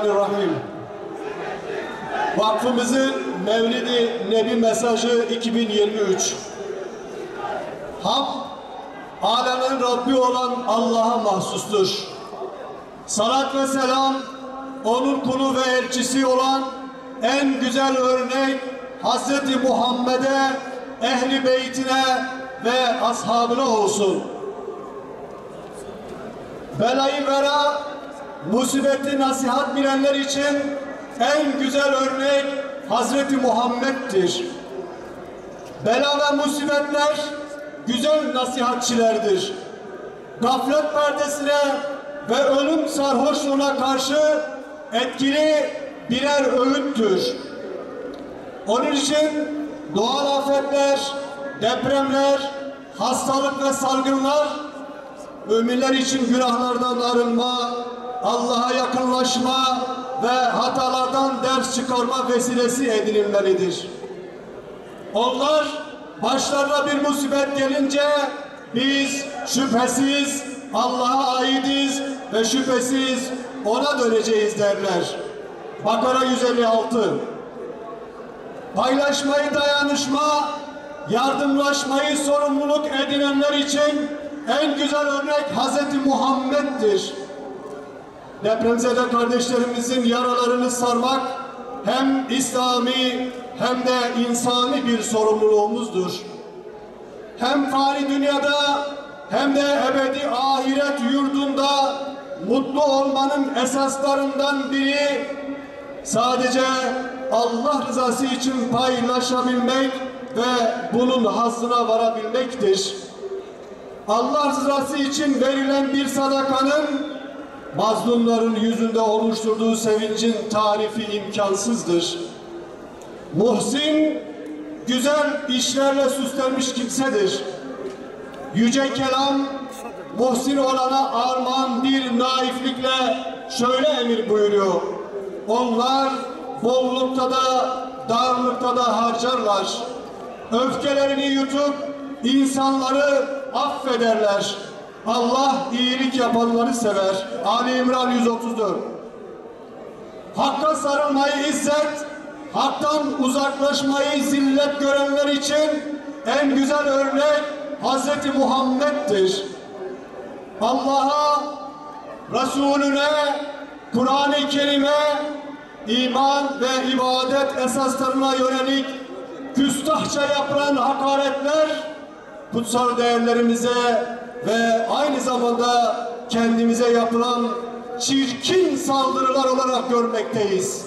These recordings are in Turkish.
Bismillahirrahmanirrahim. Vakfımızın Mevlid-i Nebi mesajı 2023. Hamd, alemin Rabbi olan Allah'a mahsustur. Salat ve selam, onun kulu ve elçisi olan en güzel örnek Hazreti Muhammed'e, ehli beytine ve ashabına olsun. Belayı vera, musibeti nasihat bilenler için en güzel örnek Hazreti Muhammed'dir. Bela ve musibetler güzel nasihatçilerdir. Gaflet perdesine ve ölüm sarhoşluğuna karşı etkili birer öğüttür. Onun için doğal afetler, depremler, hastalık ve salgınlar müminler için günahlardan arınma, Allah'a yakınlaşma ve hatalardan ders çıkarma vesilesi edinilmelidir. Onlar başlarına bir musibet gelince biz şüphesiz Allah'a aitiz ve şüphesiz ona döneceğiz derler. Bakara 156. Paylaşmayı dayanışma, yardımlaşmayı sorumluluk edinenler için en güzel örnek Hazreti Muhammed'dir. Depremzede kardeşlerimizin yaralarını sarmak hem İslami hem de insani bir sorumluluğumuzdur. Hem fani dünyada hem de ebedi ahiret yurdunda mutlu olmanın esaslarından biri sadece Allah rızası için paylaşabilmek ve bunun hazzına varabilmektir. Allah rızası için verilen bir sadakanın mazlumların yüzünde oluşturduğu sevincin tarifi imkansızdır. Muhsin, güzel işlerle süslenmiş kimsedir. Yüce kelam, muhsin olana armağan bir naiflikle şöyle emir buyuruyor. Onlar bollukta da darlıkta da harcarlar. Öfkelerini yutup insanları affederler. Allah iyilik yapanları sever. Ali İmran 134. Hakka sarılmayı izzet, haktan uzaklaşmayı zillet görenler için en güzel örnek Hazreti Muhammed'dir. Allah'a, Resulüne, Kur'an-ı Kerim'e, iman ve ibadet esaslarına yönelik küstahça yapılan hakaretler kutsal değerlerimize ve aynı zamanda kendimize yapılan çirkin saldırılar olarak görmekteyiz.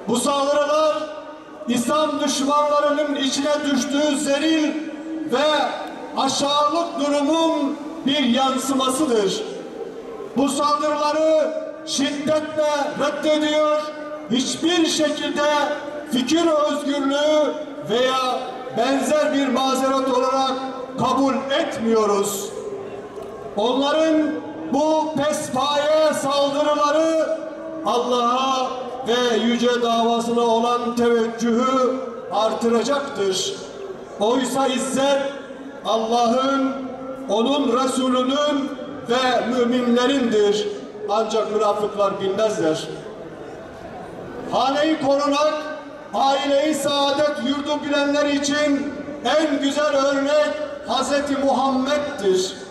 Bu saldırılar İslam düşmanlarının içine düştüğü zelil ve aşağılık durumun bir yansımasıdır. Bu saldırıları şiddetle reddediyor, hiçbir şekilde fikir özgürlüğü veya benzer bir mazeret olarak kabul etmiyoruz. Onların bu pespaye saldırıları Allah'a ve yüce davasına olan teveccühü artıracaktır. Oysa izzet Allah'ın, onun Resulünün ve müminlerindir. Ancak münafıklar bilmezler. Haneyi korunak, aileyi saadet yurdu bilenler için en güzel örnek Hazreti Muhammed'dir.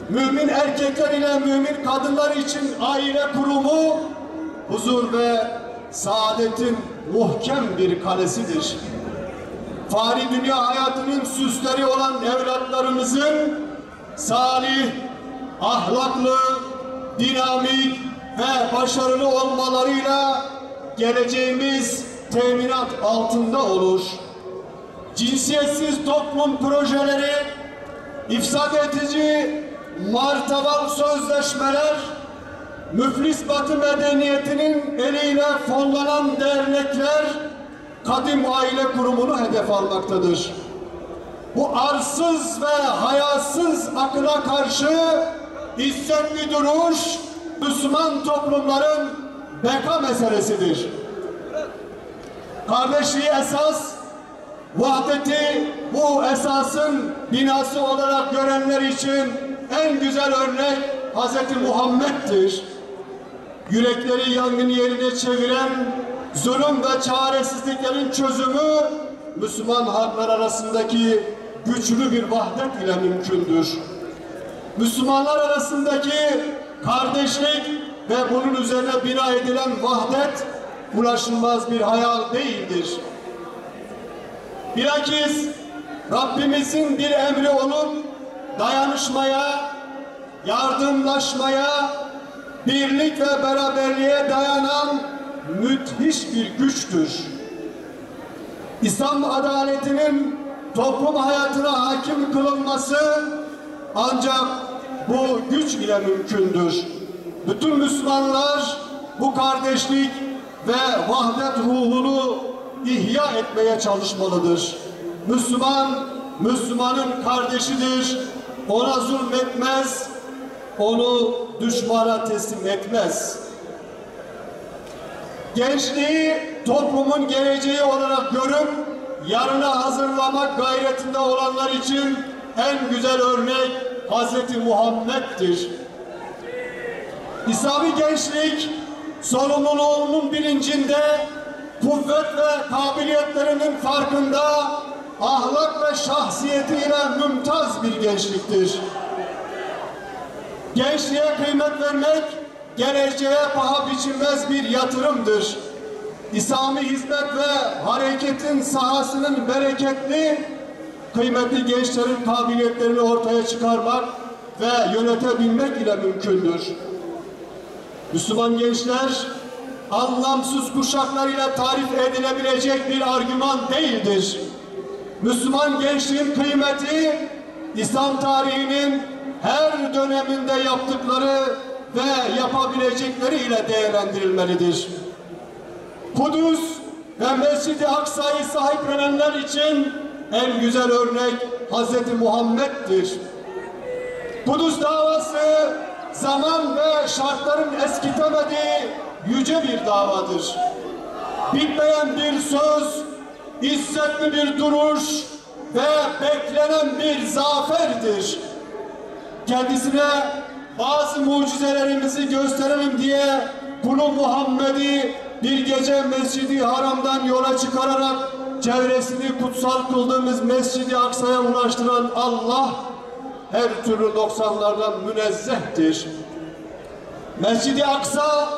Mümin erkekler ile mümin kadınlar için aile kurumu, huzur ve saadetin muhkem bir kalesidir. Fani dünya hayatının süsleri olan evlatlarımızın salih, ahlaklı, dinamik ve başarılı olmalarıyla geleceğimiz teminat altında olur. Cinsiyetsiz toplum projeleri, ifsad edici martaval sözleşmeler, müflis Batı medeniyetinin eliyle fonlanan dernekler kadim aile kurumunu hedef almaktadır. Bu arsız ve hayasız akıla karşı İslam'ı duruş Müslüman toplumların beka meselesidir. Kardeşliği esas, vahdeti bu esasın binası olarak görenler için en güzel örnek Hazreti Muhammed'dir. yürekleri yangın yerine çeviren zulüm ve çaresizliklerin çözümü Müslüman halklar arasındaki güçlü bir vahdet ile mümkündür. Müslümanlar arasındaki kardeşlik ve bunun üzerine bina edilen vahdet ulaşılmaz bir hayal değildir. Bilakis Rabbimizin bir emri olup dayanışmaya, yardımlaşmaya, birlik ve beraberliğe dayanan müthiş bir güçtür. İslam adaletinin toplum hayatına hakim kılınması ancak bu güç ile mümkündür. Bütün Müslümanlar bu kardeşlik ve vahdet ruhunu ihya etmeye çalışmalıdır. Müslüman, Müslümanın kardeşidir. Ona zulmetmez, onu düşmana teslim etmez. Gençliği toplumun geleceği olarak görüp yarına hazırlamak gayretinde olanlar için en güzel örnek Hz. Muhammed'dir. İslami gençlik sorumluluğunun bilincinde, kuvvet ve kabiliyetlerinin farkında, ahlak ve şahsiyetiyle mümtaz bir gençliktir. Gençliğe kıymet vermek, geleceğe paha biçilmez bir yatırımdır. İslami hizmet ve hareketin sahasının bereketli, kıymetli gençlerin kabiliyetlerini ortaya çıkarmak ve yönetebilmek ile mümkündür. Müslüman gençler, anlamsız kuşaklar ile tarif edilebilecek bir argüman değildir. Müslüman gençliğin kıymeti, İslam tarihinin her döneminde yaptıkları ve yapabilecekleri ile değerlendirilmelidir. Kudüs ve Mescid-i Aksa'yı sahiplenenler için en güzel örnek Hz. Muhammed'dir. Kudüs davası zaman ve şartların eskitemediği yüce bir davadır. Bitmeyen bir söz, İzzetli bir duruş ve beklenen bir zaferdir. Kendisine bazı mucizelerimizi gösterelim diye kulu Muhammed'i bir gece Mescid-i Haram'dan yola çıkararak çevresini kutsal kıldığımız Mescid-i Aksa'ya ulaştıran Allah her türlü noksanlardan münezzehtir. Mescid-i Aksa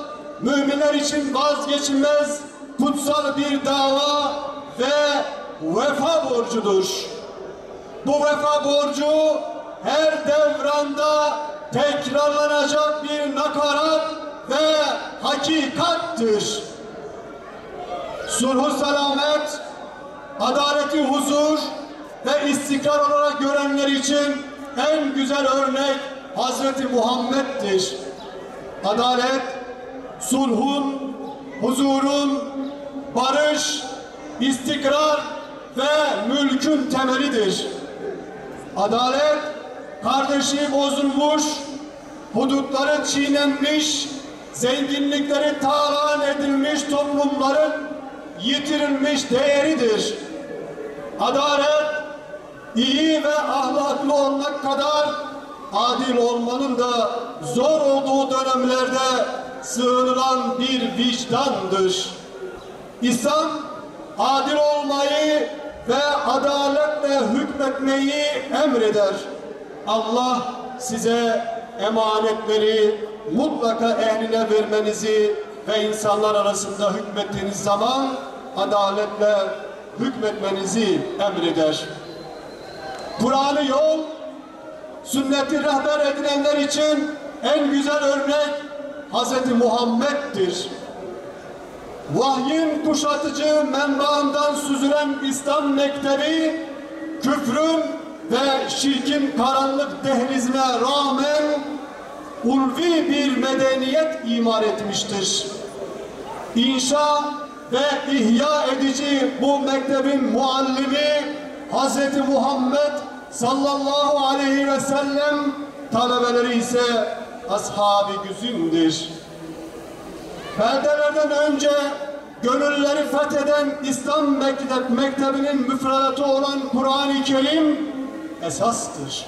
müminler için vazgeçilmez kutsal bir dava ve vefa borcudur. Bu vefa borcu her devranda tekrarlanacak bir nakarat ve hakikattir. Sulhu selamet, adaleti huzur ve istikrar olarak görenler için en güzel örnek Hazreti Muhammed'dir. Adalet, sulhun, huzurun, barış, istikrar ve mülkün temelidir. Adalet, kardeşliği bozulmuş, hudutları çiğnenmiş, zenginlikleri talan edilmiş toplumların yitirilmiş değeridir. Adalet, iyi ve ahlaklı olmak kadar adil olmanın da zor olduğu dönemlerde sığınılan bir vicdandır. İslam, adil olmayı ve adaletle hükmetmeyi emreder. Allah size emanetleri mutlaka ehline vermenizi ve insanlar arasında hükmettiğiniz zaman adaletle hükmetmenizi emreder. Kur'an'ı yol, sünneti rehber edinenler için en güzel örnek Hz. Muhammed'dir. Vahyin kuşatıcı menbaından süzülen İslam mektebi, küfrün ve şirkin karanlık dehlizine rağmen ulvi bir medeniyet imar etmiştir. İnşa ve ihya edici bu mektebin muallimi Hz. Muhammed sallallahu aleyhi ve sellem, talebeleri ise ashab-ı güzündür. Perdelerden önce gönülleri fetheden İslam mektebinin müfredatı olan Kur'an-ı Kerim esastır.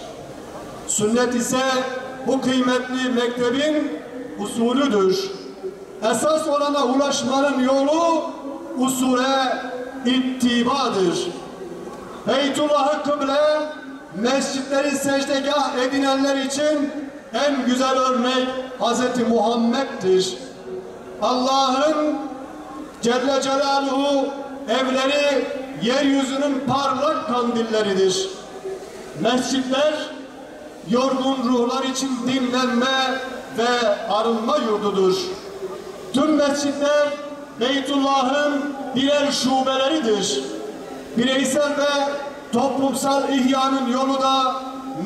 Sünnet ise bu kıymetli mektebin usulüdür. esas olana ulaşmanın yolu usule ittibadır. Beytullah-ı Kıble, mescitleri secdegah edinenler için en güzel örnek Hz. Muhammed'dir. Allah'ın Celle Celaluhu evleri yeryüzünün parlak kandilleridir. Mescitler yorgun ruhlar için dinlenme ve arınma yurdudur. Tüm mescitler Beytullah'ın birer şubeleridir. Bireysel ve toplumsal ihyanın yolu da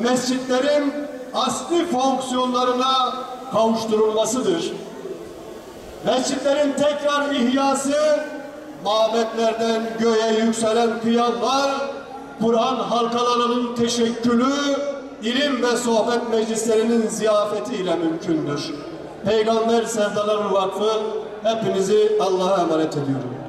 mescitlerin asli fonksiyonlarına kavuşturulmasıdır. Mescitlerin tekrar ihyası, mabetlerden göğe yükselen kıyamlar, Kur'an halkalarının teşekkülü, ilim ve sohbet meclislerinin ziyafetiyle mümkündür. Peygamber Sevdaları Vakfı hepinizi Allah'a emanet ediyorum.